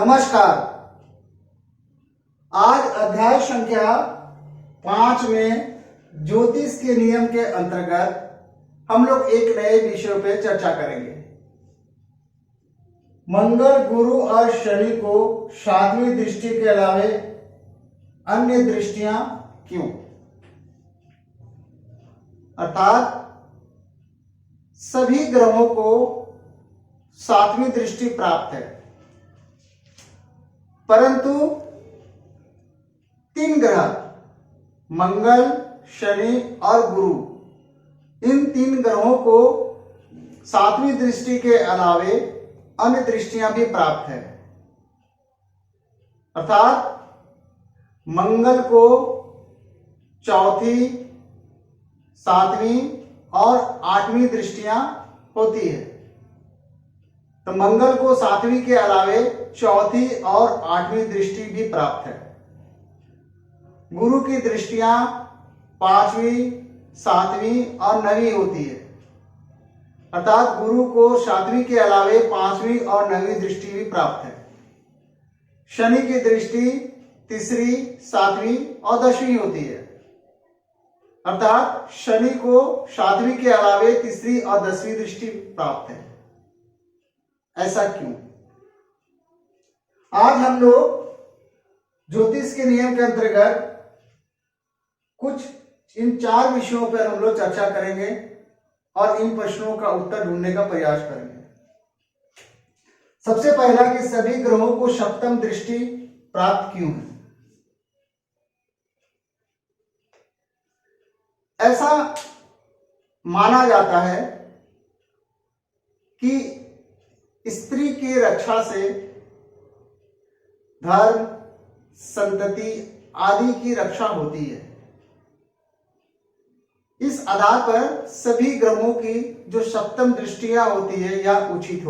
नमस्कार। आज अध्याय संख्या 5 में ज्योतिष के नियम के अंतर्गत हम लोग एक नए विषय पे चर्चा करेंगे। मंगल, गुरु और शनि को सातवीं दृष्टि के अलावे अन्य दृष्टियां क्यों? अर्थात सभी ग्रहों को सातवीं दृष्टि प्राप्त है, परंतु 3 ग्रह मंगल, शनि और गुरु, इन 3 ग्रहों को सातवीं दृष्टि के अलावे अन्य दृष्टियां भी प्राप्त है। अर्थात मंगल को चौथी, 7वीं और 8वीं दृष्टियां होती है। तो मंगल को 7वीं के अलावे चौथी और 8वीं दृष्टि भी प्राप्त है। गुरु की दृष्टियां 5वीं, 7वीं और 9वीं होती है। अर्थात गुरु को 7वीं के अलावे 5वीं और 9वीं दृष्टि भी प्राप्त है। शनि की दृष्टि 3री, 7वीं और 10वीं होती है। अर्थात शनि को 7वीं के अलावे 3री और 10वीं दृष्टि प्राप्त है। ऐसा क्यों? आज हम लोग ज्योतिष के नियम के अंतर्गत कुछ इन 4 विषयों पर हम लोग चर्चा करेंगे और इन प्रश्नों का उत्तर ढूंढने का प्रयास करेंगे। सबसे पहला कि सभी ग्रहों को सप्तम दृष्टि प्राप्त क्यों है? ऐसा माना जाता है कि स्त्री की रक्षा से धर्म, संतति आदि की रक्षा होती है। इस आधार पर सभी ग्रहों की जो सप्तम दृष्टियां होती है यह उचित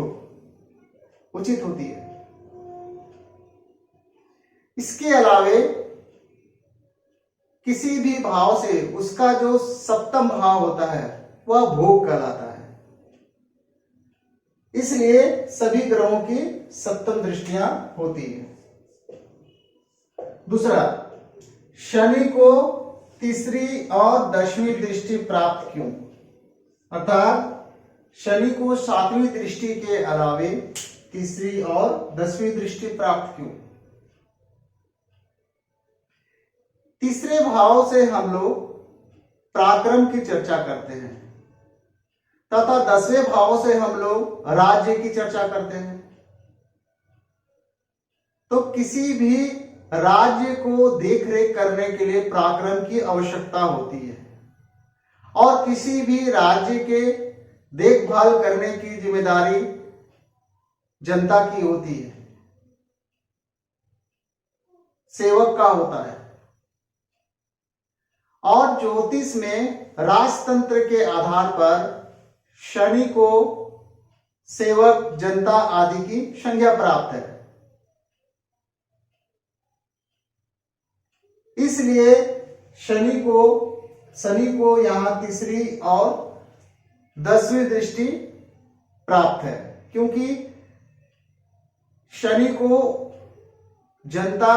होती है। इसके अलावे किसी भी भाव से उसका जो सप्तम भाव होता है वह भोग कहलाता है। इसलिए सभी ग्रहों की सप्तम दृष्टियां होती है। दूसरा, शनि को 3री और 10वीं दृष्टि प्राप्त क्यों? अर्थात शनि को 7वीं दृष्टि के अलावे 3री और 10वीं दृष्टि प्राप्त क्यों? तीसरे भाव से हम लोग पराक्रम की चर्चा करते हैं तथा 10वें भाव से हम लोग राज्य की चर्चा करते हैं। तो किसी भी राज्य को देखरेख करने के लिए पराक्रम की आवश्यकता होती है और किसी भी राज्य के देखभाल करने की जिम्मेदारी जनता की होती है, सेवक का होता है। और ज्योतिष में राजतंत्र के आधार पर शनि को सेवक, जनता आदि की संज्ञा प्राप्त है। इसलिए शनि को यहां 3री और 10वीं दृष्टि प्राप्त है, क्योंकि शनि को जनता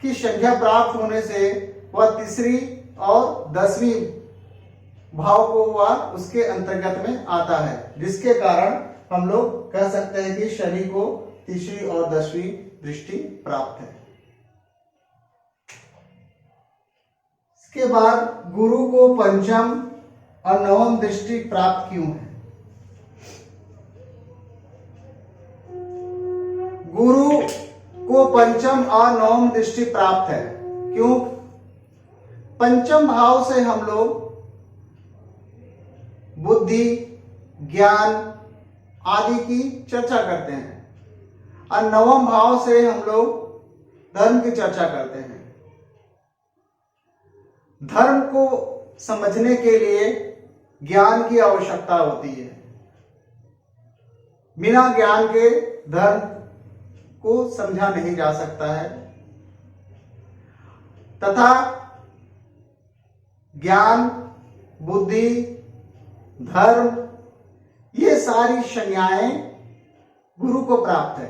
की संख्या प्राप्त होने से वह 3री और 10वीं भाव को वह उसके अंतर्गत में आता है, जिसके कारण हम लोग कह सकते हैं कि शनि को 3री और 10वीं दृष्टि प्राप्त है। इसके बाद गुरु को 5म और 9वीं दृष्टि प्राप्त क्यों है? गुरु को 5म और 9वीं दृष्टि प्राप्त है। क्यों? 5म भाव से हम लोग बुद्धि, ज्ञान आदि की चर्चा करते हैं और 9वें भाव से हम लोग धर्म की चर्चा करते हैं। धर्म को समझने के लिए ज्ञान की आवश्यकता होती है। बिना ज्ञान के धर्म को समझा नहीं जा सकता है तथा ज्ञान, बुद्धि, धर्म ये सारी संज्ञाएं गुरु को प्राप्त है।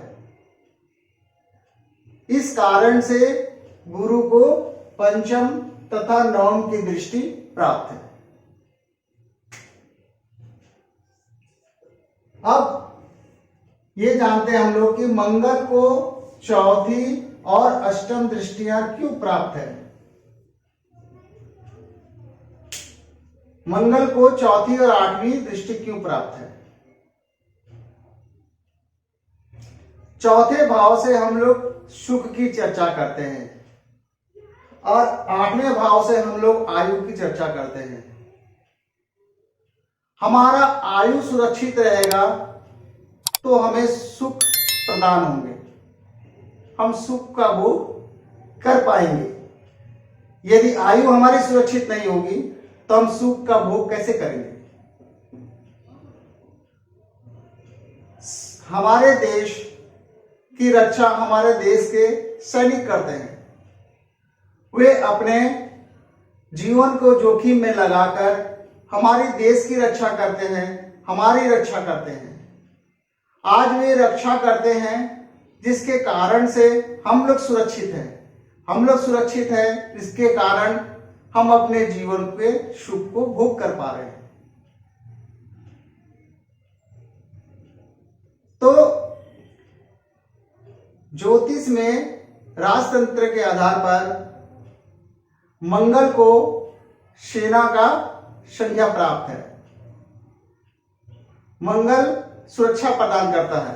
इस कारण से गुरु को पंचम तथा नवम की दृष्टि प्राप्त है। अब ये जानते हैं हम लोग कि मंगल को चौथी और अष्टम दृष्टियां क्यों प्राप्त है। मंगल को चौथी और आठवीं दृष्टि क्यों प्राप्त है। चौथे भाव से हम लोग सुख की चर्चा करते हैं और आठवें भाव से हम लोग आयु की चर्चा करते हैं। हमारा आयु सुरक्षित रहेगा तो हमें सुख प्रदान होंगे, हम सुख का भोग कर पाएंगे। यदि आयु हमारी सुरक्षित नहीं होगी तो हम सुख का भोग कैसे करेंगे। हमारे देश की रक्षा हमारे देश के सैनिक करते हैं। वे अपने जीवन को जोखिम में लगाकर हमारी देश की रक्षा करते हैं, हमारी रक्षा करते हैं। आज वे रक्षा करते हैं जिसके कारण से हम लोग सुरक्षित हैं। हम लोग सुरक्षित हैं इसके कारण हम अपने जीवन के सुख को भोग कर पा रहे हैं। तो ज्योतिष में राजतंत्र के आधार पर मंगल को सेना का संज्ञा प्राप्त है। मंगल सुरक्षा प्रदान करता है,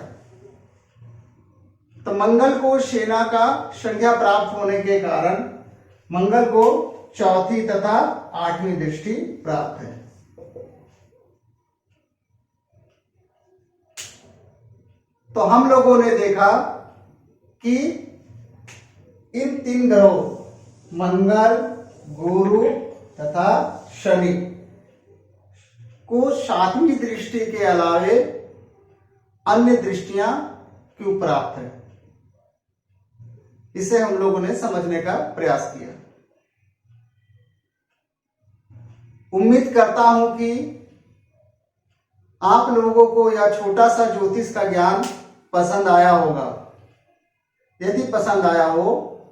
तो मंगल को सेना का संज्ञा प्राप्त होने के कारण मंगल को चौथी तथा आठवीं दृष्टि प्राप्त है। तो हम लोगों ने देखा कि इन तीन ग्रहों मंगल, गुरु तथा शनि को सातवीं दृष्टि के अलावे अन्य दृष्टियां क्यों प्राप्त है, इसे हम लोगों ने समझने का प्रयास किया। उम्मीद करता हूं कि आप लोगों को यह छोटा सा ज्योतिष का ज्ञान पसंद आया होगा। यदि पसंद आया हो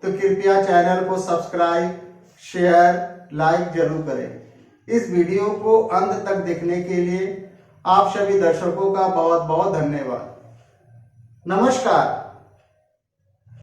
तो कृपया चैनल को सब्सक्राइब, शेयर, लाइक जरूर करें। इस वीडियो को अंत तक देखने के लिए आप सभी दर्शकों का बहुत बहुत धन्यवाद। नमस्कार।